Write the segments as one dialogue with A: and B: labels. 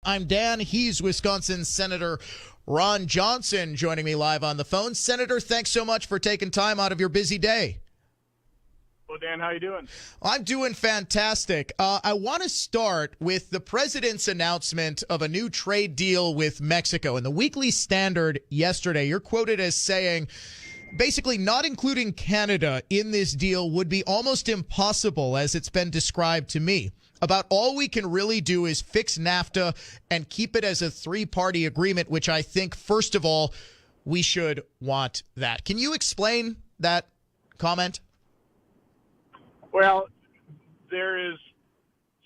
A: I'm Dan. He's Wisconsin Senator Ron Johnson joining me live on the phone. Senator, thanks so much for taking time out of your busy day.
B: Well, Dan, how you doing?
A: I'm doing fantastic. I want to start with the president's announcement of a new trade deal with Mexico. In the Weekly Standard yesterday, you're quoted as saying, basically, not including Canada in this deal would be almost impossible, as it's been described to me. About all we can really do is fix NAFTA and keep it as a three-party agreement, which I think, first of all, we should want that. Can you explain that comment?
B: Well, there is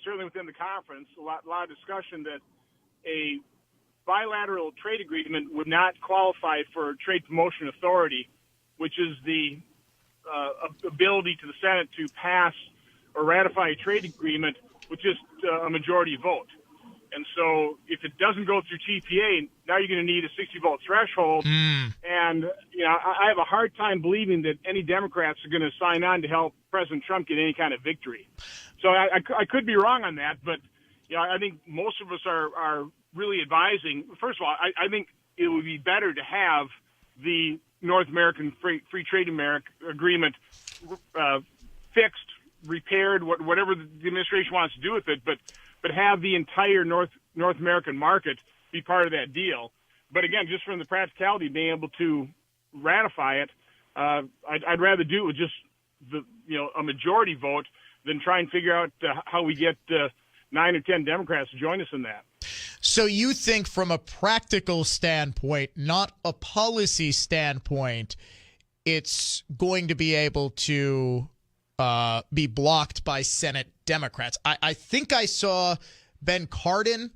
B: certainly within the conference a lot of discussion that a bilateral trade agreement would not qualify for trade promotion authority, which is the ability to the Senate to pass or ratify a trade agreement with just a majority vote. And so if it doesn't go through TPA, now you're going to need a 60-vote threshold. And, you know, I have a hard time believing that any Democrats are going to sign on to help President Trump get any kind of victory. So I could be wrong on that, but, you know, I think most of us are really advising. First of all, I think it would be better to have the North American Free Trade Agreement fixed, repaired, whatever the administration wants to do with it, but have the entire North American market be part of that deal. But again, just from the practicality of being able to ratify it, I'd rather do it with just a majority vote than try and figure out how we get 9 or 10 Democrats to join us in that.
A: So you think from a practical standpoint, not a policy standpoint, it's going to be able to be blocked by Senate Democrats. I think I saw Ben Cardin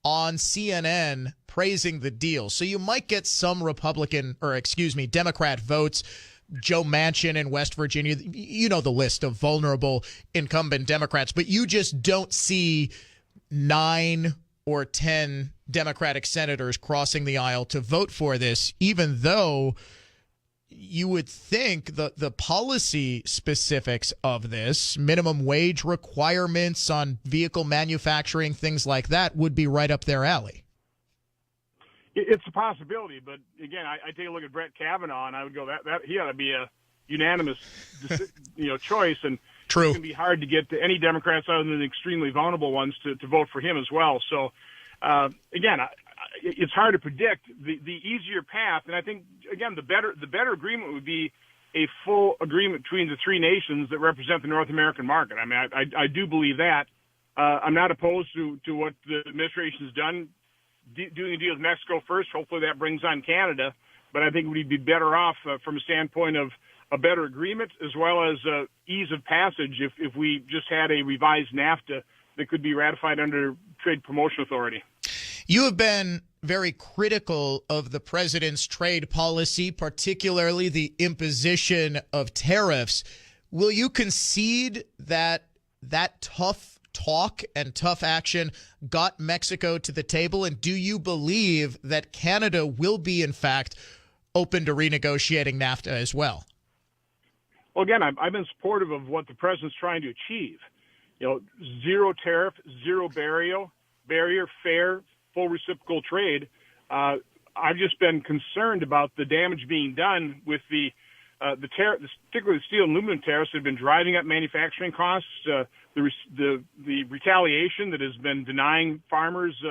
A: on CNN praising the deal. So you might get some Democrat votes. Joe Manchin in West Virginia, you know the list of vulnerable incumbent Democrats, but you just don't see 9 or 10 Democratic senators crossing the aisle to vote for this, even though you would think the policy specifics of this, minimum wage requirements on vehicle manufacturing, things like that, would be right up their alley.
B: It's a possibility, but again, I take a look at Brett Kavanaugh, and I would go that he ought to be a unanimous, choice, and
A: True.
B: It's going to be hard to get to any Democrats other than the extremely vulnerable ones to vote for him as well. So, again, it's hard to predict the easier path, and I think again the better agreement would be a full agreement between the three nations that represent the North American market. I mean, I do believe that. I'm not opposed to what the administration has done, doing a deal with Mexico first. Hopefully that brings on Canada, but I think we'd be better off from a standpoint of a better agreement as well as ease of passage if we just had a revised NAFTA that could be ratified under Trade Promotion Authority.
A: You have been very critical of the president's trade policy, particularly the imposition of tariffs. Will you concede that tough talk and tough action got Mexico to the table? And do you believe that Canada will be, in fact, open to renegotiating NAFTA as well?
B: Well, again, I've been supportive of what the president's trying to achieve. Zero tariff, zero barrier, fair, full reciprocal trade. I've just been concerned about the damage being done with the tariff, particularly the steel and aluminum tariffs that have been driving up manufacturing costs. The retaliation that has been denying farmers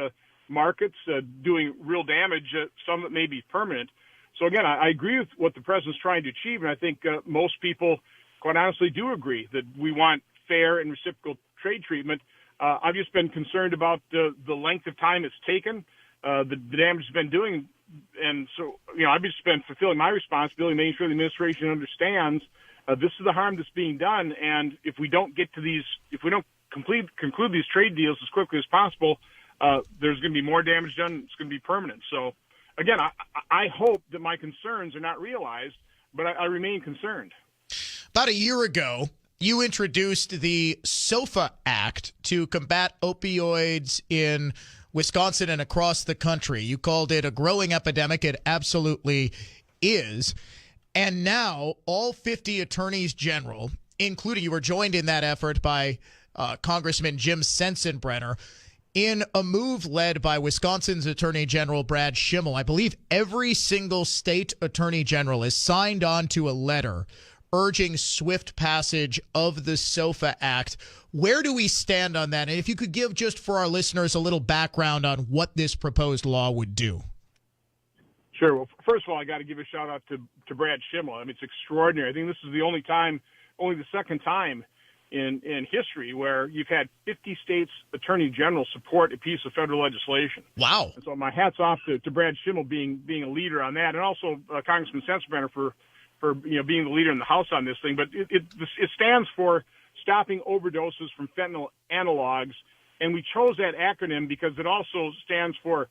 B: markets, doing real damage. Some that may be permanent. So again, I agree with what the president's trying to achieve, and I think most people, quite honestly, do agree that we want fair and reciprocal trade treatment. I've just been concerned about the length of time it's taken, the damage it's been doing, and so I've just been fulfilling my responsibility, making sure the administration understands this is the harm that's being done, and if we don't get to these, if we don't conclude these trade deals as quickly as possible, there's going to be more damage done. It's going to be permanent. So again, I hope that my concerns are not realized, but I remain concerned.
A: About a year ago, you introduced the SOFA Act to combat opioids in Wisconsin and across the country. You called it a growing epidemic. It absolutely is. And now all 50 attorneys general, including, you were joined in that effort by Congressman Jim Sensenbrenner, In a move led by Wisconsin's Attorney General Brad Schimel, I believe every single state attorney general has signed on to a letter urging swift passage of the SOFA Act. Where do we stand on that? And if you could give, just for our listeners, a little background on what this proposed law would do.
B: Sure. Well, first of all, I got to give a shout out to Brad Schimel. I mean, it's extraordinary. I think this is the only the second time in history where you've had 50 states attorney general support a piece of federal legislation.
A: Wow.
B: And so my hat's off to Brad Schimel being a leader on that, and also Congressman Sensenbrenner for being the leader in the House on this thing. But it stands for Stopping Overdoses from Fentanyl Analogs, and we chose that acronym because it also stands for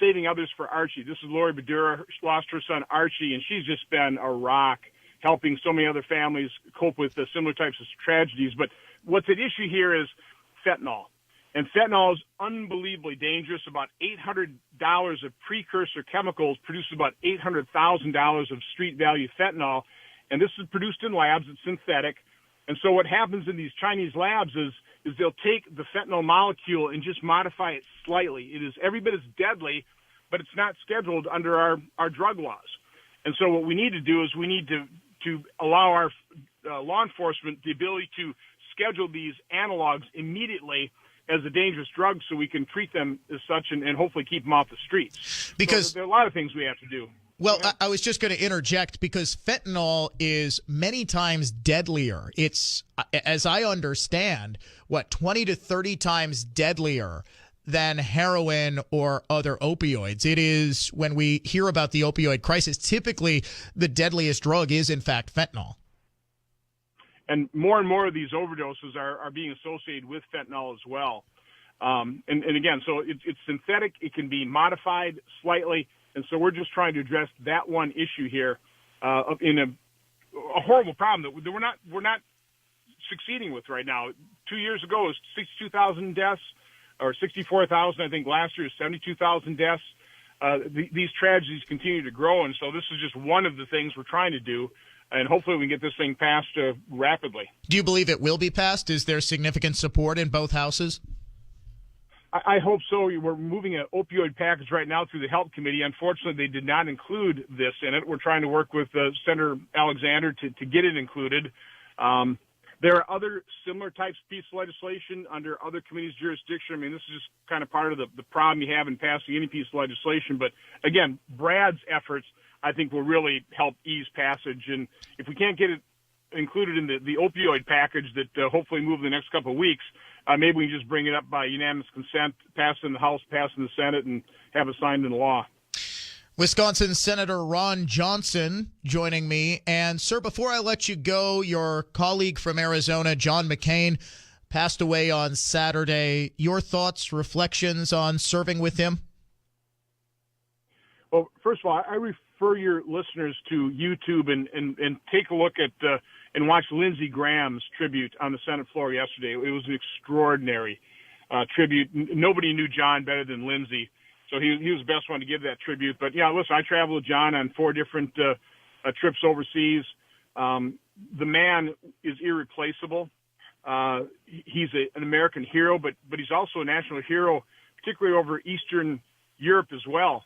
B: Saving Others for Archie. This is Lori Badura, lost her son Archie, and she's just been a rock, helping so many other families cope with similar types of tragedies. But what's at issue here is fentanyl. And fentanyl is unbelievably dangerous. About $800 of precursor chemicals produce about $800,000 of street value fentanyl. And this is produced in labs. It's synthetic. And so what happens in these Chinese labs is they'll take the fentanyl molecule and just modify it slightly. It is every bit as deadly, but it's not scheduled under our drug laws. And so what we need to do is we need to allow our law enforcement the ability to schedule these analogs immediately as a dangerous drug so we can treat them as such and hopefully keep them off the streets.
A: Because
B: so there are a lot of things we have to do.
A: Well, I was just going to interject because fentanyl is many times deadlier. It's, as I understand, 20 to 30 times deadlier than heroin or other opioids. It is, when we hear about the opioid crisis, typically the deadliest drug is, in fact, fentanyl.
B: And more of these overdoses are being associated with fentanyl as well. And again, so it's synthetic. It can be modified slightly. And so we're just trying to address that one issue here in a horrible problem that we're not succeeding with right now. 2 years ago, it was 62,000 deaths, or 64,000, I think last year, 72,000 deaths. These tragedies continue to grow, and so this is just one of the things we're trying to do, and hopefully we can get this thing passed rapidly.
A: Do you believe it will be passed? Is there significant support in both houses?
B: I hope so. We're moving an opioid package right now through the Health Committee. Unfortunately, they did not include this in it. We're trying to work with Senator Alexander to get it included. There are other similar types of pieces of legislation under other committees' jurisdiction. I mean, this is just kind of part of the problem you have in passing any piece of legislation. But, again, Brad's efforts, I think, will really help ease passage. And if we can't get it included in the opioid package that hopefully move in the next couple of weeks, maybe we can just bring it up by unanimous consent, pass it in the House, pass it in the Senate, and have it signed into law.
A: Wisconsin Senator Ron Johnson joining me. And, sir, before I let you go, your colleague from Arizona, John McCain, passed away on Saturday. Your thoughts, reflections on serving with him?
B: Well, first of all, I refer your listeners to YouTube and take a look at and watch Lindsey Graham's tribute on the Senate floor yesterday. It was an extraordinary tribute. Nobody knew John better than Lindsey. So he was the best one to give that tribute. But, yeah, listen, I traveled with John on 4 different trips overseas. The man is irreplaceable. He's an American hero, but he's also a national hero, particularly over Eastern Europe as well.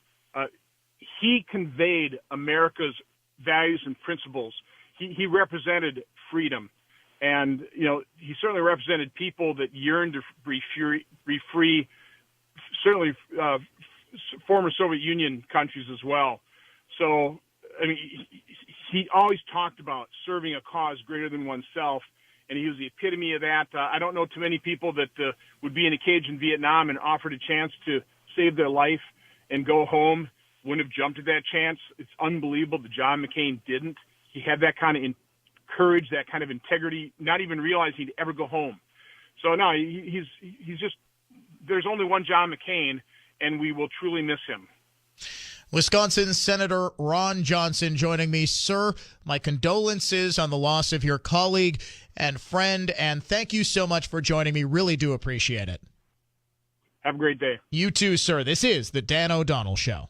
B: He conveyed America's values and principles. He represented freedom. And, he certainly represented people that yearned to be free, certainly former Soviet Union countries as well. So, I mean, he always talked about serving a cause greater than oneself, and he was the epitome of that. I don't know too many people that would be in a cage in Vietnam and offered a chance to save their life and go home, wouldn't have jumped at that chance. It's unbelievable that John McCain didn't. He had that kind of courage, that kind of integrity, not even realizing he'd ever go home. So, no, he's just – there's only one John McCain, and we will truly miss him.
A: Wisconsin Senator Ron Johnson joining me. Sir, my condolences on the loss of your colleague and friend, and thank you so much for joining me. Really do appreciate it.
B: Have a great day.
A: You too, sir. This is the Dan O'Donnell Show.